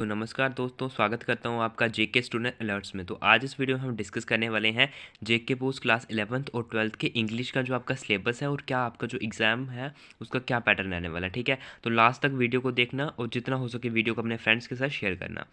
तो नमस्कार दोस्तों, स्वागत करता हूँ आपका जेके स्टूडेंट अलर्ट्स में। तो आज इस वीडियो में हम डिस्कस करने वाले हैं जेके पोस्ट क्लास 11th और 12th के इंग्लिश का जो आपका सिलेबस है और क्या आपका जो एग्ज़ाम है उसका क्या पैटर्न रहने वाला है। ठीक है, तो लास्ट तक वीडियो को देखना और जितना हो सके वीडियो को अपने फ्रेंड्स के साथ शेयर करना।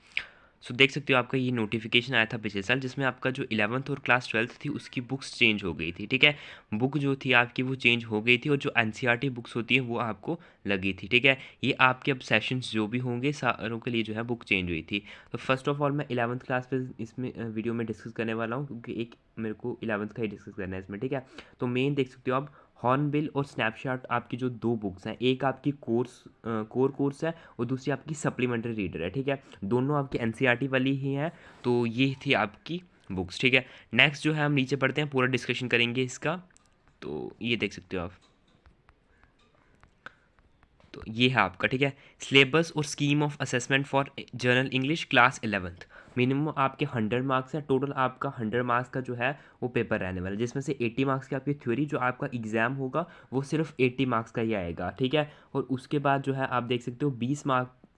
सो देख सकते हो आपका ये नोटिफिकेशन आया था पिछले साल, जिसमें आपका जो 11th और क्लास 12th थी उसकी बुक्स चेंज हो गई थी। ठीक है, बुक जो थी आपकी वो चेंज हो गई थी और जो एनसीईआरटी बुक्स होती है वो आपको लगी थी। ठीक है, ये आपके अब सेशंस जो भी होंगे सारों के लिए जो है बुक चेंज हुई थी। तो फर्स्ट ऑफ ऑल मैं 11th क्लास पे इसमें वीडियो में डिस्कस करने वाला हूँ, क्योंकि एक मेरे को 11th का ही डिस्कस करना है इसमें। ठीक है, तो मेन देख सकते हो आप हॉर्नबिल और स्नैपशॉट आपकी जो दो बुक्स हैं, एक आपकी कोर्स है और दूसरी आपकी सप्लीमेंट्री रीडर है। ठीक है, दोनों आपकी एनसीईआरटी वाली ही हैं। तो ये थी आपकी बुक्स। ठीक है, नेक्स्ट जो है हम नीचे पढ़ते हैं, पूरा डिस्कशन करेंगे इसका। तो ये देख सकते हो आप, तो ये है आपका। ठीक है, सिलेबस और scheme of assessment for general English class 11th। Minimum आपके 100 मार्क्स है, टोटल आपका 100 मार्क्स का जो है वो पेपर रहने वाला है, जिसमें से 80 मार्क्स की आपकी थ्योरी, जो आपका एग्जाम होगा वो सिर्फ 80 मार्क्स का ही आएगा। ठीक है, और उसके बाद जो है आप देख सकते हो 20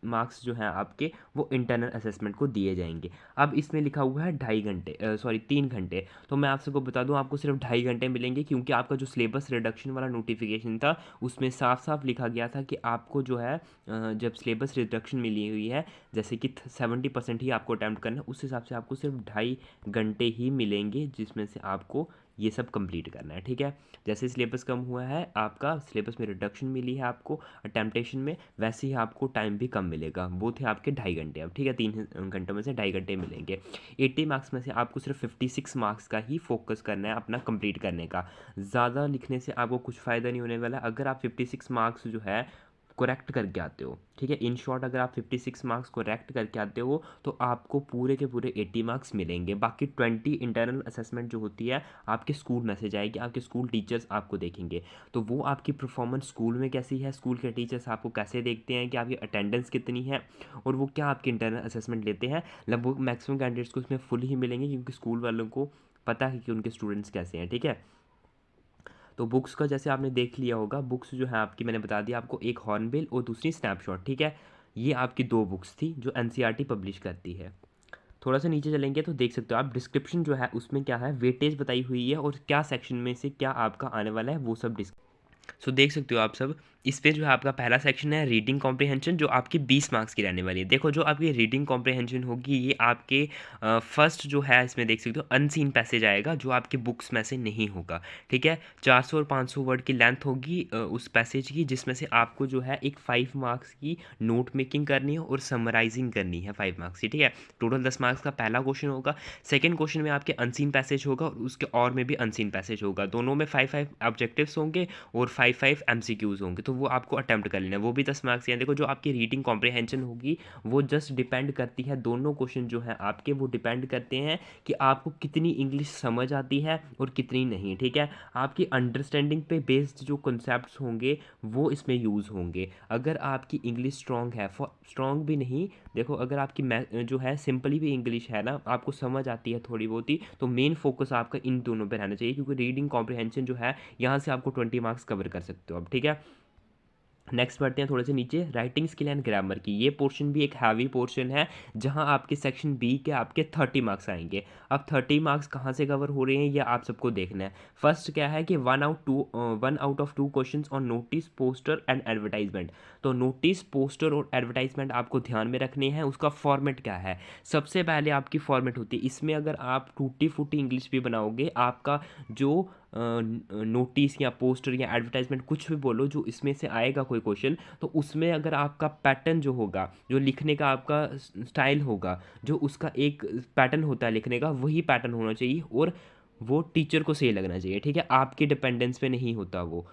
मार्क्स जो हैं आपके वो इंटरनल असेसमेंट को दिए जाएंगे। अब इसमें लिखा हुआ है 2.5 घंटे, सॉरी 3 घंटे। तो मैं आप सबको बता दूं, आपको सिर्फ 2.5 घंटे मिलेंगे, क्योंकि आपका जो सिलेबस रिडक्शन वाला नोटिफिकेशन था उसमें साफ साफ लिखा गया था कि आपको जो है जब सिलेबस रिडक्शन मिली हुई है, जैसे कि 70% ही आपको अटैम्प्ट करना है, उस हिसाब से आपको सिर्फ 2.5 घंटे ही मिलेंगे, जिसमें से आपको ये सब कंप्लीट करना है। ठीक है, जैसे सिलेबस कम हुआ है, आपका सिलेबस में रिडक्शन मिली है आपको अटेम्पटेशन में, वैसे ही आपको टाइम भी कम मिलेगा। वो थे आपके 2.5 घंटे। अब ठीक है, 3 घंटों में से 2.5 घंटे मिलेंगे। 80 मार्क्स में से आपको सिर्फ 56 मार्क्स का ही फोकस करना है अपना कंप्लीट करने का। ज़्यादा लिखने से आपको कुछ फ़ायदा नहीं होने वाला। अगर आप 56 मार्क्स जो है करेक्ट करके आते हो, ठीक है, इन शॉर्ट अगर आप 56 मार्क्स करेक्ट करके आते हो तो आपको पूरे के पूरे 80 मार्क्स मिलेंगे। बाकी 20 इंटरनल असेसमेंट जो होती है आपके स्कूल मैसेज आएगी, आपके स्कूल टीचर्स आपको देखेंगे। तो वो आपकी परफॉर्मेंस स्कूल में कैसी है, स्कूल के टीचर्स आपको कैसे देखते हैं, कि आपकी अटेंडेंस कितनी है और वो क्या आपके इंटरनल असेसमेंट लेते हैं। लगभग मैक्सिमम कैंडिडेट्स को इसमें फुल ही मिलेंगे, क्योंकि स्कूल वालों को पता है कि उनके स्टूडेंट्स कैसे हैं। ठीक है, तो बुक्स का जैसे आपने देख लिया होगा, बुक्स जो है आपकी मैंने बता दिया आपको, एक हॉर्नबिल और दूसरी स्नैपशॉट। ठीक है, ये आपकी दो बुक्स थी जो एनसीईआरटी पब्लिश करती है। थोड़ा सा नीचे चलेंगे तो देख सकते हो आप डिस्क्रिप्शन जो है उसमें क्या है, वेटेज बताई हुई है और क्या सेक्शन में से क्या आपका आने वाला है वो सब सो देख सकते हो आप सब। इस पे जो है आपका पहला सेक्शन है रीडिंग कॉम्प्रिहेंशन, जो आपकी 20 मार्क्स की रहने वाली है। देखो, जो आपकी रीडिंग कॉम्प्रिहेंशन होगी ये आपके फर्स्ट जो है इसमें देख सकते हो अनसीन पैसेज आएगा, जो आपके बुक्स में से नहीं होगा। ठीक है, 400 और 500 वर्ड की लेंथ होगी उस पैसेज की, जिसमें से आपको जो है एक 5 मार्क्स की नोट मेकिंग करनी है और समराइजिंग करनी है 5 मार्क्स की। ठीक है, टोटल 10 मार्क्स का पहला क्वेश्चन होगा। सेकेंड क्वेश्चन में आपके अनसीन पैसेज होगा और उसके और में भी अनसीन पैसेज होगा। दोनों में 5-5 ऑब्जेक्टिव्स होंगे और 5-5 एमसीक्यूज होंगे, तो वो आपको अटेम्प्ट कर लेना है, वो भी 10 मार्क्स के हैं। देखो, जो आपकी रीडिंग कॉम्प्रिहेंशन होगी वो जस्ट डिपेंड करती है, दोनों क्वेश्चन जो हैं आपके वो डिपेंड करते हैं कि आपको कितनी इंग्लिश समझ आती है और कितनी नहीं। ठीक है, आपकी अंडरस्टैंडिंग पे बेस्ड जो कॉन्सेप्ट्स होंगे वो इसमें यूज़ होंगे। अगर आपकी इंग्लिश स्ट्रॉन्ग है, स्ट्रॉन्ग भी नहीं, देखो अगर आपकी जो है सिंपली भी इंग्लिश है ना, आपको समझ आती है थोड़ी बहुत ही, तो मेन फोकस आपका इन दोनों पे रहना चाहिए, क्योंकि रीडिंग कॉम्प्रिहेंशन जो है यहाँ से आपको 20 मार्क्स कवर कर सकते हो अब। ठीक है, नेक्स्ट बढ़ते हैं थोड़े से नीचे, राइटिंग स्किल एंड ग्रामर की। ये पोर्शन भी एक हैवी पोर्शन है, जहां आपके सेक्शन बी के आपके 30 मार्क्स आएंगे। अब 30 मार्क्स कहाँ से कवर हो रहे हैं ये आप सबको देखना है। फर्स्ट क्या है कि 1 out of 2 question on notice, poster and advertisement. तो नोटिस, पोस्टर और एडवर्टाइजमेंट आपको ध्यान में रखने हैं। उसका फॉर्मेट क्या है, सबसे पहले आपकी फॉर्मेट होती है, इसमें अगर आप टूटी फूटी इंग्लिश भी बनाओगे, आपका जो नोटिस या पोस्टर या एडवर्टाइजमेंट कुछ भी बोलो, जो इसमें से आएगा कोई क्वेश्चन, तो उसमें अगर आपका पैटर्न जो होगा, जो लिखने का आपका स्टाइल होगा, जो उसका एक पैटर्न होता है लिखने का, वही पैटर्न होना चाहिए और वो टीचर को सही लगना चाहिए। ठीक है, आपके डिपेंडेंस पे नहीं होता वो।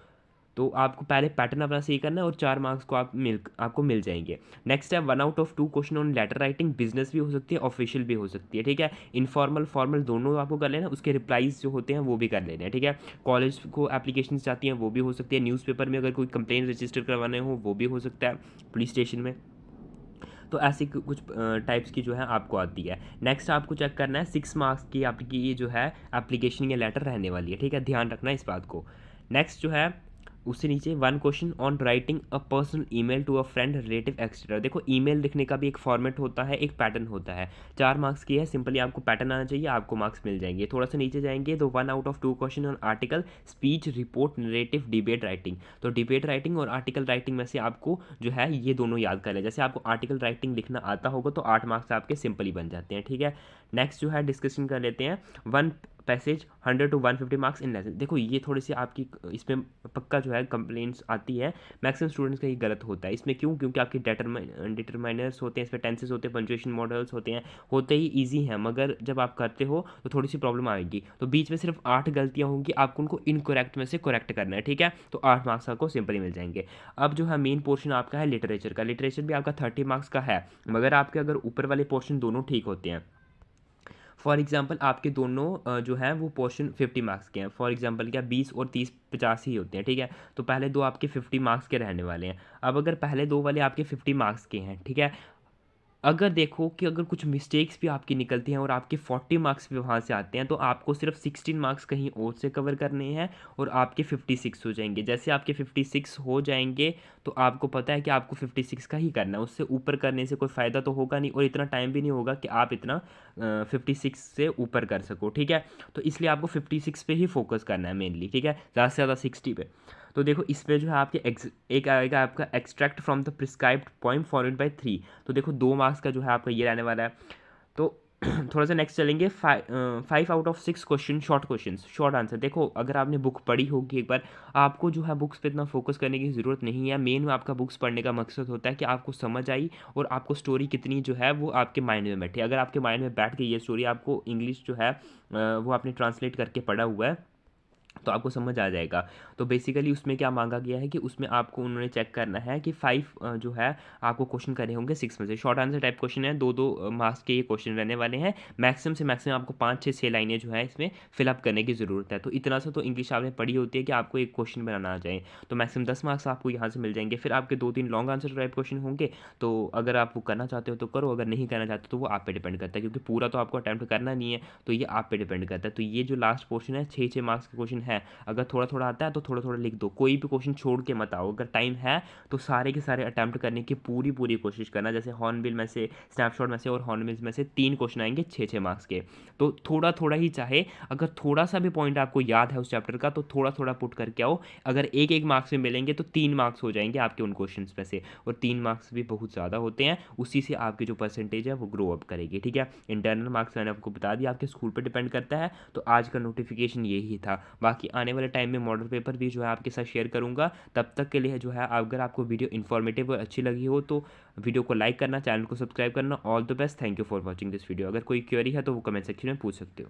तो आपको पहले पैटर्न अपना सही करना है और 4 मार्क्स को आपको मिल जाएंगे। नेक्स्ट है 1 out of 2 question on letter writing. Business भी हो सकती है, ऑफिशियल भी हो सकती है। ठीक है, इनफॉर्मल फॉर्मल दोनों आपको कर लेना, उसके रिप्लाईज जो होते हैं वो भी कर लेने हैं। ठीक है, कॉलेज को एप्लीकेशन जाती हैं वो भी हो सकती है, न्यूज़पेपर में अगर कोई कंप्लेन रजिस्टर करवाने हो वो भी हो सकता है, पुलिस स्टेशन में। तो ऐसी कुछ टाइप्स की जो है आपको आती है। नेक्स्ट आपको चेक करना है 6 मार्क्स की आपकी ये जो है एप्लीकेशन या लेटर रहने वाली है। ठीक है, ध्यान रखना इस बात को। नेक्स्ट जो है उससे नीचे 1 question on writing a personal email to a friend relative etcetera. देखो ईमेल लिखने का भी एक फॉर्मेट होता है, एक पैटर्न होता है। 4 मार्क्स की है, सिंपली आपको पैटर्न आना चाहिए, आपको मार्क्स मिल जाएंगे। थोड़ा सा नीचे जाएंगे तो 1 out of 2 question on article, speech, report, narrative, debate writing. तो डिबेट राइटिंग और आर्टिकल राइटिंग में से आपको जो है ये दोनों याद कर लें। जैसे आपको आर्टिकल राइटिंग लिखना आता होगा तो 8 मार्क्स आपके सिंपली बन जाते हैं, ठीक है। नेक्स्ट जो है डिस्कशन कर लेते हैं, 1 passage 100 to 150 marks in lesson. देखो ये थोड़ी सी आपकी इसमें पक्का जो है कंप्लेंट्स आती है, मैक्सिमम स्टूडेंट्स का ये गलत होता है। इसमें क्यों? क्योंकि आपके डिटरमाइनर्स होते हैं, इसमें टेंसेस होते हैं, पंचुएशन मॉडल्स होते हैं, होते ही ईजी हैं, मगर जब आप करते हो तो थोड़ी सी प्रॉब्लम आएगी। तो बीच में सिर्फ 8 गलतियाँ होंगी, आपको उनको इनकरेक्ट में से करेक्ट करना है, ठीक है। तो 8 मार्क्स आपको सिंपली मिल जाएंगे। अब जो है मेन पोर्शन आपका है लिटरेचर का। लिटरेचर भी आपका 30 मार्क्स का है, मगर आपके अगर ऊपर वाले पोर्शन दोनों ठीक होते हैं। फॉर एग्जाम्पल आपके दोनों जो है वो पोर्शन 50 मार्क्स के हैं। फॉर एग्जाम्पल क्या 20 और 30 50 ही होते हैं, ठीक है। तो पहले दो आपके 50 मार्क्स के रहने वाले हैं। अब अगर पहले दो वाले आपके 50 मार्क्स के हैं, ठीक है, अगर देखो कि अगर कुछ मिस्टेक्स भी आपकी निकलती हैं और आपके 40 मार्क्स भी वहाँ से आते हैं, तो आपको सिर्फ 16 मार्क्स कहीं और से कवर करने हैं और आपके 56 हो जाएंगे। जैसे आपके 56 हो जाएंगे तो आपको पता है कि आपको 56 का ही करना है, उससे ऊपर करने से कोई फ़ायदा तो होगा नहीं और इतना टाइम भी नहीं होगा कि आप इतना 56 से ऊपर कर सको, ठीक है। तो इसलिए आपको 56 पे ही फोकस करना है मेनली, ठीक है, ज़्यादा से ज़्यादा 60 पे। तो देखो इसमें जो है आपके एक आएगा आपका extract from the prescribed point forward bye 3। तो देखो 2 मार्क्स का जो है आपका ये रहने वाला है। तो थोड़ा सा नेक्स्ट चलेंगे, 5 out of 6 question short question, short answer. देखो अगर आपने बुक पढ़ी होगी एक बार, आपको जो है बुक्स पे इतना फोकस करने की ज़रूरत नहीं है। मेन में आपका बुक्स पढ़ने का मकसद होता है कि आपको समझ आई और आपको स्टोरी कितनी जो है वो आपके माइंड में बैठी। अगर आपके माइंड में बैठ गई ये स्टोरी, आपको इंग्लिश जो है वो आपने ट्रांसलेट करके पढ़ा हुआ है, तो आपको समझ आ जाएगा। तो बेसिकली उसमें क्या मांगा गया है कि उसमें आपको उन्होंने चेक करना है कि 5 जो है आपको क्वेश्चन करने होंगे 6 में से। शॉर्ट आंसर टाइप क्वेश्चन है, 2-2 मार्क्स के ये क्वेश्चन रहने वाले हैं। मैक्सिमम से मैक्सिमम आपको 5-6 लाइनें जो है इसमें फिलअप करने की ज़रूरत है। तो इतना सा तो इंग्लिश आपने पढ़ी होती है कि आपको एक क्वेश्चन बनाना आ जाए, तो मैक्सिमम 10 मार्क्स आपको यहाँ से मिल जाएंगे। फिर आपके 2-3 लॉन्ग आंसर टाइप क्वेश्चन होंगे, तो अगर आप वो करना चाहते हो तो करो, अगर नहीं करना चाहते तो वो आप पे डिपेंड करता है, क्योंकि पूरा तो आपको अटैम्प्ट करना नहीं है, तो ये आप पे डिपेंड करता है। तो ये जो लास्ट पोर्शन है 6-6 मार्क्स का क्वेश्चन है, अगर थोड़ा थोड़ा आता है तो थोड़ा थोड़ा लिख दो, कोई भी क्वेश्चन छोड़ के मत आओ। अगर टाइम है तो सारे के सारे अटैम्प्ट करने की पूरी पूरी कोशिश करना। जैसे हॉर्नबिल में से, स्नैपशॉट में से और हॉर्नबिल में से 3 क्वेश्चन आएंगे 6-6 मार्क्स के, तो थोड़ा थोड़ा ही चाहे, अगर थोड़ा सा भी पॉइंट आपको याद है उस चैप्टर का तो थोड़ा थोड़ा पुट करके आओ। अगर एक एक मार्क्स में मिलेंगे तो 3 मार्क्स हो जाएंगे आपके उन क्वेश्चन में से, और 3 मार्क्स भी बहुत ज़्यादा होते हैं, उसी से आपकी जो परसेंटेज है वो ग्रो अप करेगी, ठीक है। इंटरनल मार्क्स मैंने आपको बता दिया, आपके स्कूल पर डिपेंड करता है। तो आज का नोटिफिकेशन यही था, बाकी आने वाले टाइम में मॉडल पेपर भी जो है आपके साथ शेयर करूंगा। तब तक के लिए जो है अगर आपको वीडियो इन्फॉर्मेटिव और अच्छी लगी हो तो वीडियो को लाइक करना, चैनल को सब्सक्राइब करना। All the best, thank you for watching this video. अगर कोई क्वेरी है तो वो कमेंट सेक्शन में पूछ सकते हो।